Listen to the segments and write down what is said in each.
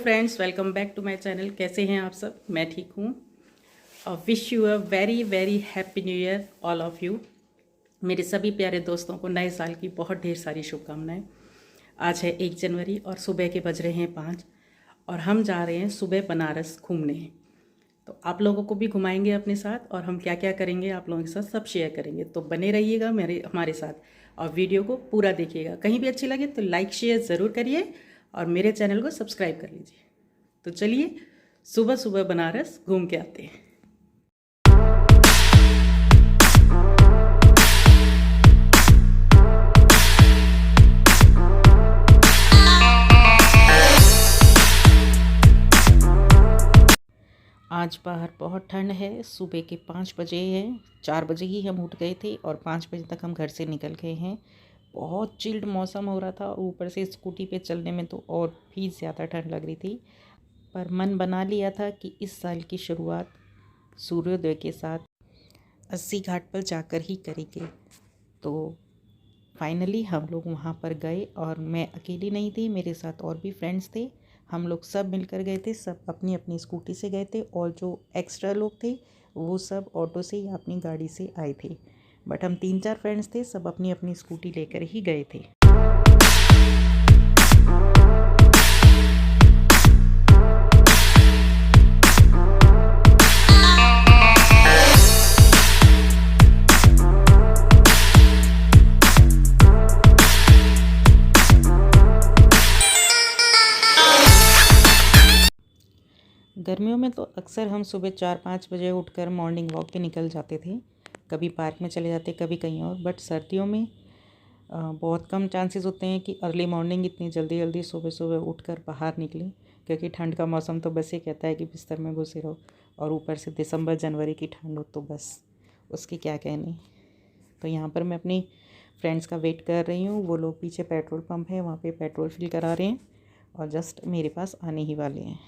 Friends, welcome back to my channel. कैसे हैं आप सब? मैं ठीक हूँ और wish you a very very happy new year all of you. मेरे सभी प्यारे दोस्तों को नए साल की बहुत ढेर सारी शुभकामनाएं। आज है 1 जनवरी और सुबह के बज रहे हैं 5 और हम जा रहे हैं सुबह बनारस घूमने। तो आप लोगों को भी घुमाएंगे अपने साथ और हम क्या क्या करेंगे आप लोगों के साथ सब शेयर करेंगे। तो बने रहिएगा हमारे साथ और वीडियो को पूरा देखिएगा। कहीं भी अच्छी लगे तो लाइक शेयर ज़रूर करिए और मेरे चैनल को सब्सक्राइब कर लीजिए। तो चलिए सुबह सुबह बनारस घूम के आते हैं। आज बाहर बहुत ठंड है। सुबह के 5 बजे हैं। 4 बजे ही हम उठ गए थे और 5 बजे तक हम घर से निकल गए हैं। बहुत चिल्ड मौसम हो रहा था। ऊपर से स्कूटी पे चलने में तो और भी ज़्यादा ठंड लग रही थी, पर मन बना लिया था कि इस साल की शुरुआत सूर्योदय के साथ 80 घाट पर जाकर ही करेंगे। तो फाइनली हम लोग वहाँ पर गए और मैं अकेली नहीं थी, मेरे साथ और भी फ्रेंड्स थे। हम लोग सब मिलकर गए थे। सब अपनी अपनी स्कूटी से गए थे और जो एक्स्ट्रा लोग थे वो सब ऑटो से या अपनी गाड़ी से आए थे। बट हम 3-4 फ्रेंड्स थे, सब अपनी अपनी स्कूटी लेकर ही गए थे। गर्मियों में तो अक्सर हम सुबह 4-5 बजे उठकर मॉर्निंग वॉक पे निकल जाते थे। कभी पार्क में चले जाते, कभी कहीं और। बट सर्दियों में बहुत कम चांसेस होते हैं कि अर्ली मॉर्निंग इतनी जल्दी जल्दी सुबह सुबह उठकर बाहर निकलें, क्योंकि ठंड का मौसम तो बस ये कहता है कि बिस्तर में घुसे रहो। और ऊपर से दिसंबर जनवरी की ठंड हो तो बस उसकी क्या कहने। तो यहाँ पर मैं अपनी फ्रेंड्स का वेट कर रही हूँ। वो लोग पीछे पेट्रोल पंप है, वहाँ पे पेट्रोल फिल करा रहे हैं और जस्ट मेरे पास आने ही वाले हैं।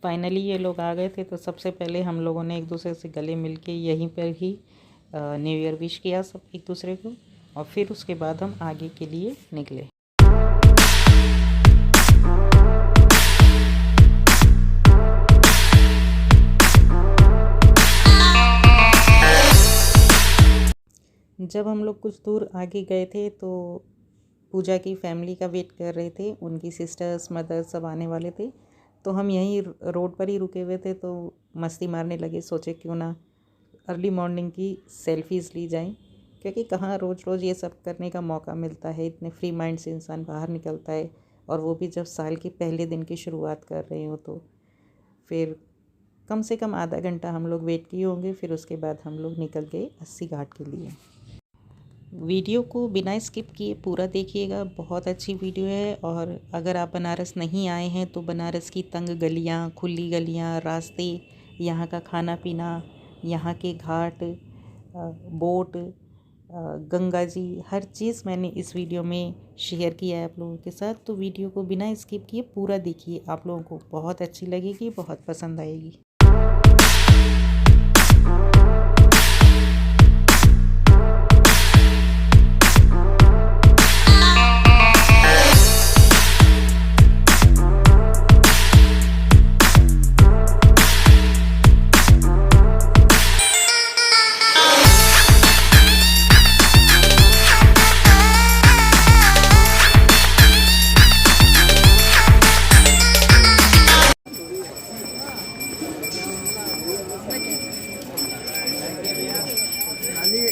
फाइनली ये लोग आ गए थे। तो सबसे पहले हम लोगों ने एक दूसरे से गले मिल के यहीं पर ही न्यू ईयर विश किया सब एक दूसरे को, और फिर उसके बाद हम आगे के लिए निकले। जब हम लोग कुछ दूर आगे गए थे तो पूजा की फैमिली का वेट कर रहे थे। उनकी सिस्टर्स मदर्स सब आने वाले थे। तो हम यहीं रोड पर ही रुके हुए थे, तो मस्ती मारने लगे। सोचे क्यों ना अर्ली मॉर्निंग की सेल्फीज़ ली जाएं, क्योंकि कहाँ रोज़ रोज़ ये सब करने का मौका मिलता है। इतने फ्री माइंड से इंसान बाहर निकलता है, और वो भी जब साल के पहले दिन की शुरुआत कर रहे हो। तो फिर कम से कम आधा घंटा हम लोग वेट किए होंगे। फिर उसके बाद हम लोग निकल गए 80 घाट के लिए। वीडियो को बिना स्किप किए पूरा देखिएगा, बहुत अच्छी वीडियो है। और अगर आप बनारस नहीं आए हैं तो बनारस की तंग गलियाँ, खुली गलियाँ, रास्ते, यहाँ का खाना पीना, यहाँ के घाट, बोट, गंगा जी, हर चीज़ मैंने इस वीडियो में शेयर किया है आप लोगों के साथ। तो वीडियो को बिना स्किप किए पूरा देखिए, आप लोगों को बहुत अच्छी लगेगी, बहुत पसंद आएगी।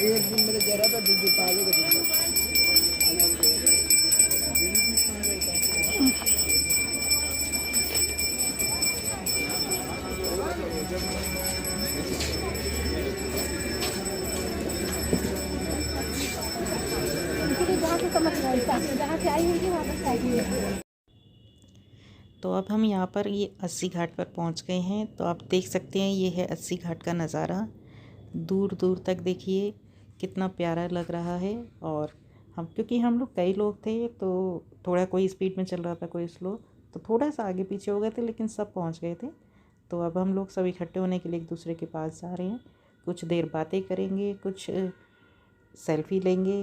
एक दिन मेरे जरा था दूध पाले का जहाँ से आई होगी वहाँ पर। तो अब हम यहाँ पर ये 80 घाट पर पहुँच गए हैं। तो आप देख सकते हैं ये है 80 घाट का नज़ारा। दूर दूर तक देखिए कितना प्यारा लग रहा है। और क्योंकि हम लोग कई लोग थे तो थोड़ा कोई स्पीड में चल रहा था, कोई स्लो, तो थोड़ा सा आगे पीछे हो गए थे, लेकिन सब पहुंच गए थे। तो अब हम लोग सब इकट्ठे होने के लिए एक दूसरे के पास जा रहे हैं। कुछ देर बातें करेंगे, कुछ सेल्फी लेंगे।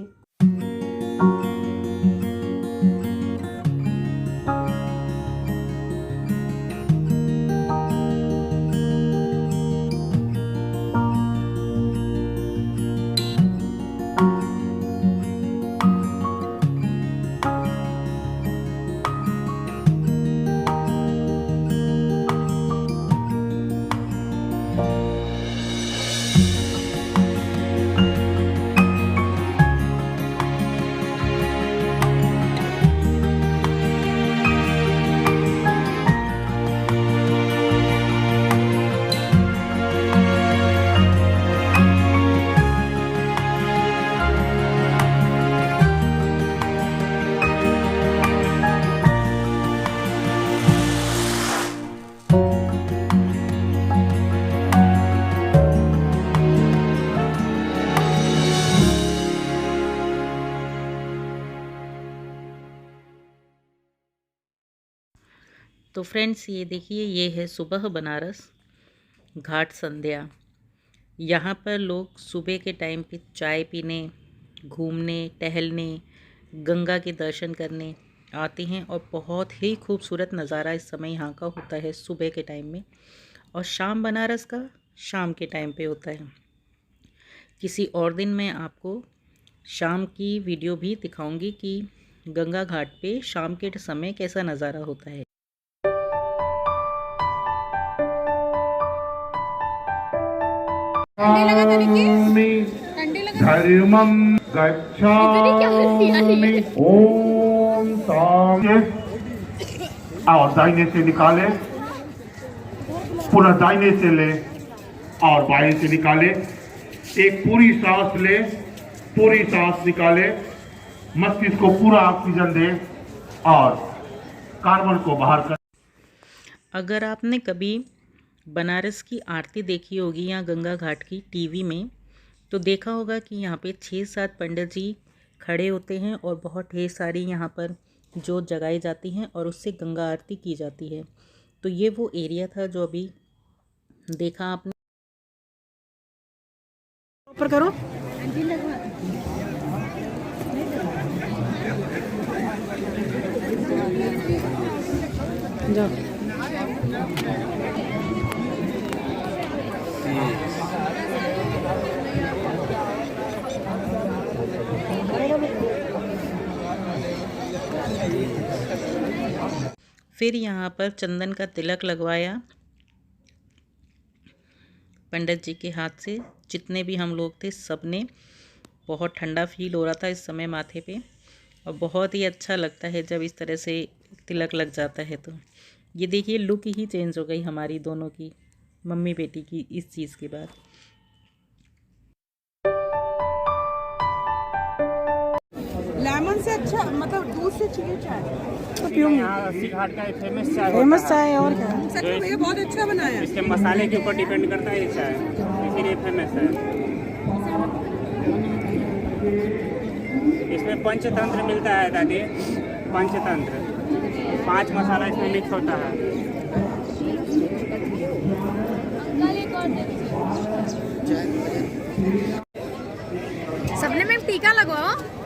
तो फ्रेंड्स, ये देखिए, ये है सुबह बनारस घाट संध्या। यहाँ पर लोग सुबह के टाइम पे चाय पीने, घूमने, टहलने, गंगा के दर्शन करने आते हैं। और बहुत ही खूबसूरत नज़ारा इस समय यहाँ का होता है सुबह के टाइम में। और शाम बनारस का शाम के टाइम पे होता है। किसी और दिन मैं आपको शाम की वीडियो भी दिखाऊंगी कि गंगा घाट पे शाम के समय कैसा नज़ारा होता है। धर्मं गच्छामि। ओम शांति। और दाहिने से निकाले, पुनः दाहिने से ले और बाएं से निकाले। एक पूरी सांस ले, पूरी सांस निकाले। मस्तिष्क को पूरा ऑक्सीजन दे और कार्बन को बाहर कर। अगर आपने कभी बनारस की आरती देखी होगी या गंगा घाट की टीवी में, तो देखा होगा कि यहाँ पे 6-7 पंडित जी खड़े होते हैं और बहुत ढेर सारी यहाँ पर जोत जगाई जाती हैं और उससे गंगा आरती की जाती है। तो ये वो एरिया था जो अभी देखा आपने। ऊपर करो। जाओ। फिर यहाँ पर चंदन का तिलक लगवाया पंडित जी के हाथ से। जितने भी हम लोग थे सब ने, बहुत ठंडा फील हो रहा था इस समय माथे पे, और बहुत ही अच्छा लगता है जब इस तरह से तिलक लग जाता है। तो ये देखिए, लुक ही चेंज हो गई हमारी दोनों की, मम्मी बेटी की, इस चीज़ के बाद। लेमन से अच्छा, मतलब दूध से चाहिए चाय तो यहाँ अस्सी घाट का फेमस चाय फेमस चाय और क्या? सच में भैया बहुत अच्छा बनाया है। इसके मसाले के ऊपर डिपेंड करता है ये चाय, इसीलिए फेमस है। इसमें पंचतंत्र मिलता है दादी, पंचतंत्र 5 मसाला इसमें मिक्स होता है। सबने में टीका लगवाओ।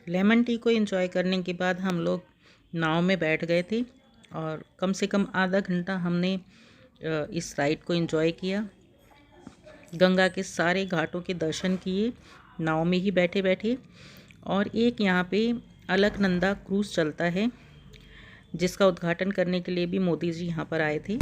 लेमन टी को एंजॉय करने के बाद हम लोग नाव में बैठ गए थे और कम से कम आधा घंटा हमने इस राइड को एंजॉय किया। गंगा के सारे घाटों के दर्शन किए नाव में ही बैठे बैठे। और एक यहाँ पे अलकनंदा क्रूज़ चलता है, जिसका उद्घाटन करने के लिए भी मोदी जी यहाँ पर आए थे।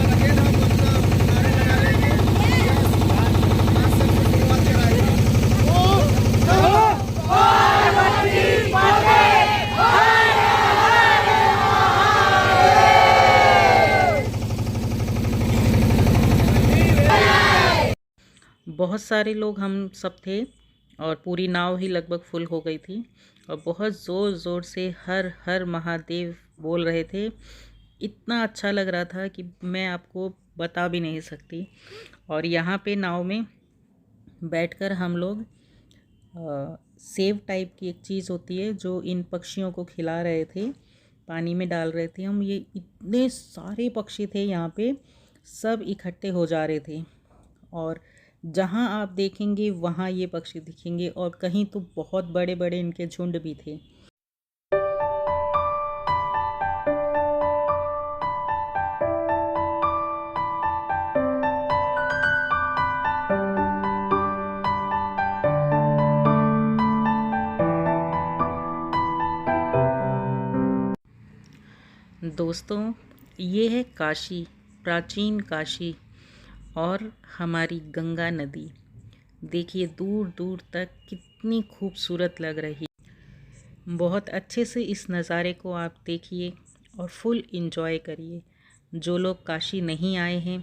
बहुत सारे लोग हम सब थे और पूरी नाव ही लगभग फुल हो गई थी और बहुत ज़ोर ज़ोर से हर हर महादेव बोल रहे थे। इतना अच्छा लग रहा था कि मैं आपको बता भी नहीं सकती। और यहाँ पे नाव में बैठकर हम लोग सेव टाइप की एक चीज़ होती है जो इन पक्षियों को खिला रहे थे, पानी में डाल रहे थे हम। ये इतने सारे पक्षी थे यहाँ पे, सब इकट्ठे हो जा रहे थे और जहाँ आप देखेंगे वहाँ ये पक्षी दिखेंगे और कहीं तो बहुत बड़े बड़े इनके झुंड भी थे। दोस्तों, ये है काशी, प्राचीन काशी और हमारी गंगा नदी। देखिए दूर दूर तक कितनी खूबसूरत लग रही। बहुत अच्छे से इस नज़ारे को आप देखिए और फुल एंजॉय करिए। जो लोग काशी नहीं आए हैं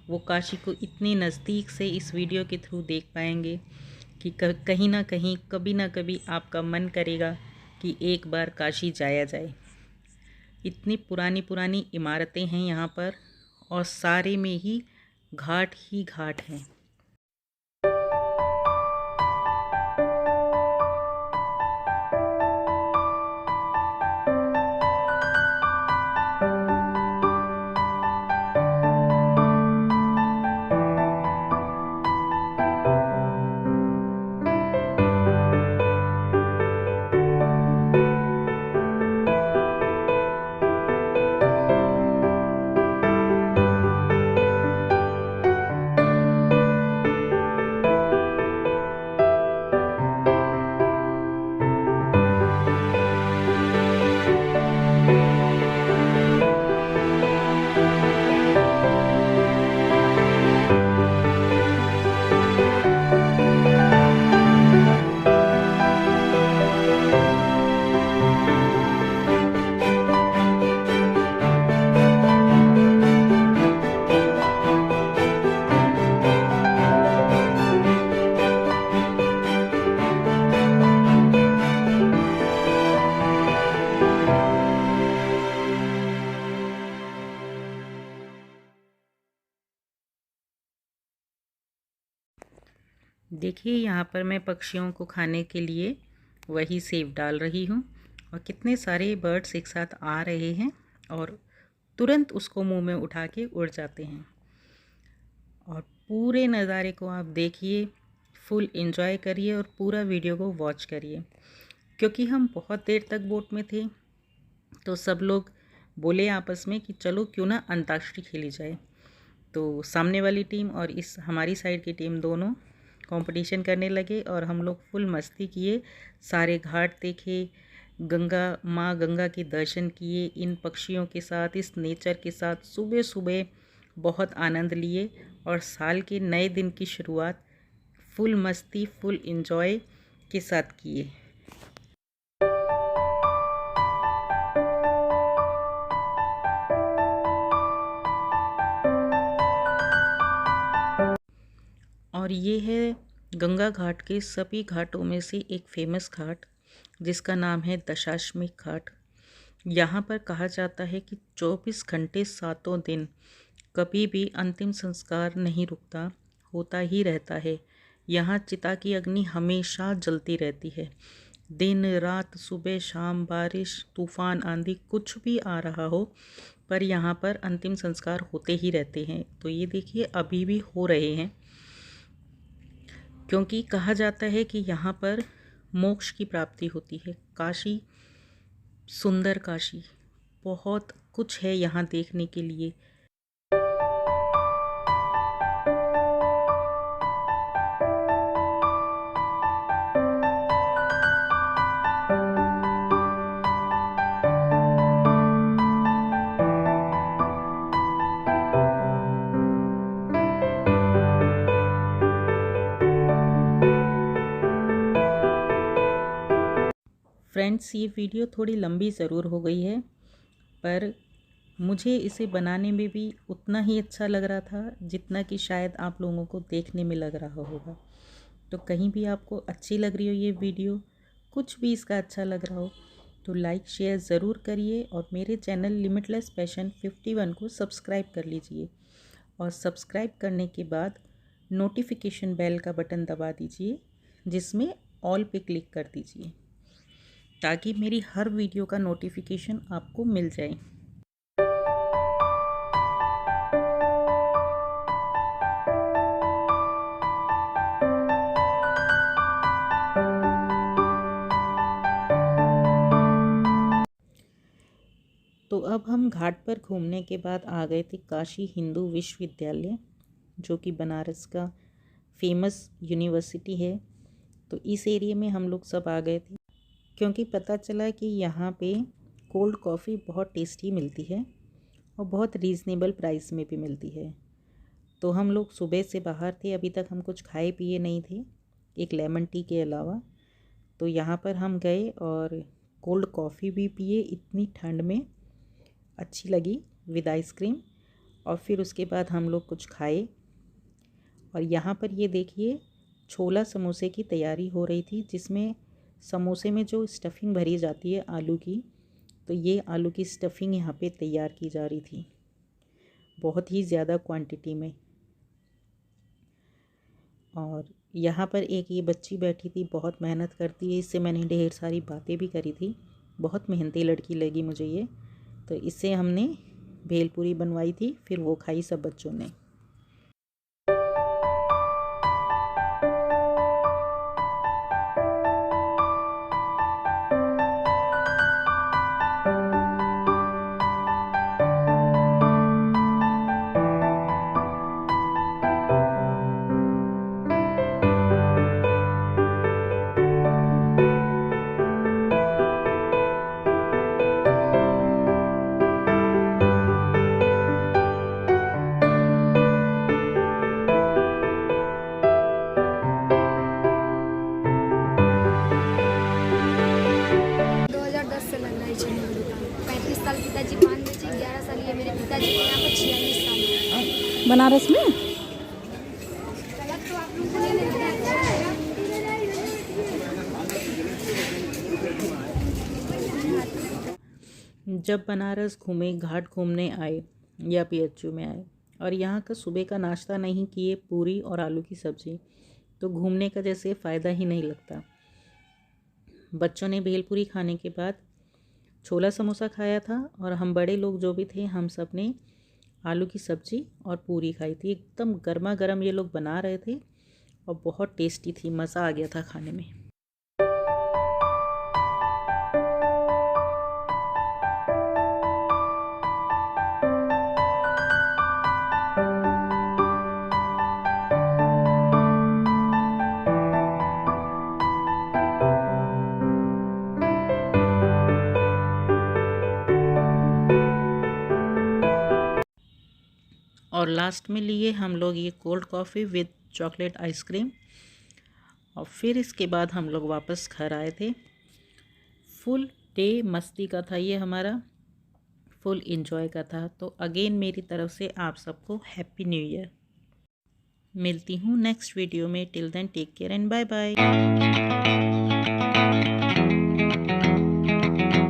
वो काशी को इतनी नज़दीक से इस वीडियो के थ्रू देख पाएंगे कि कहीं ना कहीं कभी ना कभी आपका मन करेगा कि एक बार काशी जाया जाए। इतनी पुरानी पुरानी इमारतें हैं यहाँ पर और सारे में ही घाट हैं। देखिए यहाँ पर मैं पक्षियों को खाने के लिए वही सेब डाल रही हूँ और कितने सारे बर्ड्स एक साथ आ रहे हैं और तुरंत उसको मुंह में उठा के उड़ जाते हैं। और पूरे नज़ारे को आप देखिए, फुल एंजॉय करिए और पूरा वीडियो को वॉच करिए। क्योंकि हम बहुत देर तक बोट में थे तो सब लोग बोले आपस में कि चलो क्यों ना अंताक्षरी खेली जाए। तो सामने वाली टीम और इस हमारी साइड की टीम दोनों कंपटीशन करने लगे और हम लोग फुल मस्ती किए, सारे घाट देखे, माँ गंगा के दर्शन किए, इन पक्षियों के साथ, इस नेचर के साथ सुबह सुबह बहुत आनंद लिए और साल के नए दिन की शुरुआत फुल मस्ती, फुल एंजॉय के साथ किए। और ये है गंगा घाट के सभी घाटों में से एक फेमस घाट जिसका नाम है दशाश्वमेध घाट। यहाँ पर कहा जाता है कि 24 घंटे सातों दिन कभी भी अंतिम संस्कार नहीं रुकता, होता ही रहता है। यहाँ चिता की अग्नि हमेशा जलती रहती है, दिन रात, सुबह शाम, बारिश तूफान आंधी कुछ भी आ रहा हो, पर यहाँ पर अंतिम संस्कार होते ही रहते हैं। तो ये देखिए अभी भी हो रहे हैं, क्योंकि कहा जाता है कि यहाँ पर मोक्ष की प्राप्ति होती है। काशी, सुंदर काशी, बहुत कुछ है यहाँ देखने के लिए। फ्रेंड्स, ये वीडियो थोड़ी लंबी ज़रूर हो गई है, पर मुझे इसे बनाने में भी उतना ही अच्छा लग रहा था जितना कि शायद आप लोगों को देखने में लग रहा होगा। तो कहीं भी आपको अच्छी लग रही हो ये वीडियो, कुछ भी इसका अच्छा लग रहा हो, तो लाइक शेयर ज़रूर करिए और मेरे चैनल लिमिटलेस पैशन 51 को सब्सक्राइब कर लीजिए। और सब्सक्राइब करने के बाद नोटिफिकेशन बेल का बटन दबा दीजिए, जिसमें ऑल पे क्लिक कर दीजिए, ताकि मेरी हर वीडियो का नोटिफिकेशन आपको मिल जाए। तो अब हम घाट पर घूमने के बाद आ गए थे काशी हिंदू विश्वविद्यालय, जो कि बनारस का फेमस यूनिवर्सिटी है। तो इस एरिया में हम लोग सब आ गए थे, क्योंकि पता चला कि यहाँ पे कोल्ड कॉफ़ी बहुत टेस्टी मिलती है और बहुत रीज़नेबल प्राइस में भी मिलती है। तो हम लोग सुबह से बाहर थे, अभी तक हम कुछ खाए पिए नहीं थे, एक लेमन टी के अलावा। तो यहाँ पर हम गए और कोल्ड कॉफ़ी भी पिए, इतनी ठंड में अच्छी लगी, विद आइसक्रीम। और फिर उसके बाद हम लोग कुछ खाए। और यहाँ पर ये देखिए, छोला समोसे की तैयारी हो रही थी, जिसमें समोसे में जो स्टफिंग भरी जाती है आलू की, तो ये आलू की स्टफिंग यहाँ पे तैयार की जा रही थी, बहुत ही ज़्यादा क्वांटिटी में। और यहाँ पर एक ये बच्ची बैठी थी, बहुत मेहनत करती है, इससे मैंने ढेर सारी बातें भी करी थी, बहुत मेहनती लड़की लगी मुझे ये। तो इससे हमने भेलपूरी बनवाई थी, फिर वो खाई सब बच्चों ने। से लग रहा है चलिए दुकान। 35 साल पिताजी पान बेचे, 11 साल ये मेरे पिताजी के यहाँ पर 46 साल बनारस में गलत तो आप लोगों को नहीं लगता है। जब बनारस घूमे, घाट घूमने आए या PHU में आए और यहाँ का सुबह का नाश्ता नहीं किए, पूरी और आलू की सब्ज़ी, तो घूमने का जैसे फ़ायदा ही नहीं लगता। बच्चों ने भेलपूरी खाने के बाद छोला समोसा खाया था, और हम बड़े लोग जो भी थे, हम सब ने आलू की सब्ज़ी और पूरी खाई थी। एकदम गर्मा गर्म ये लोग बना रहे थे और बहुत टेस्टी थी, मज़ा आ गया था खाने में। और लास्ट में लिए हम लोग ये cold coffee with chocolate ice cream. और फिर इसके बाद हम लोग वापस घर आए थे। फुल डे मस्ती का था ये हमारा, फुल एंजॉय का था। तो अगेन मेरी तरफ से आप सबको हैप्पी न्यू ईयर। मिलती हूँ नेक्स्ट वीडियो में। Till then take care and bye bye.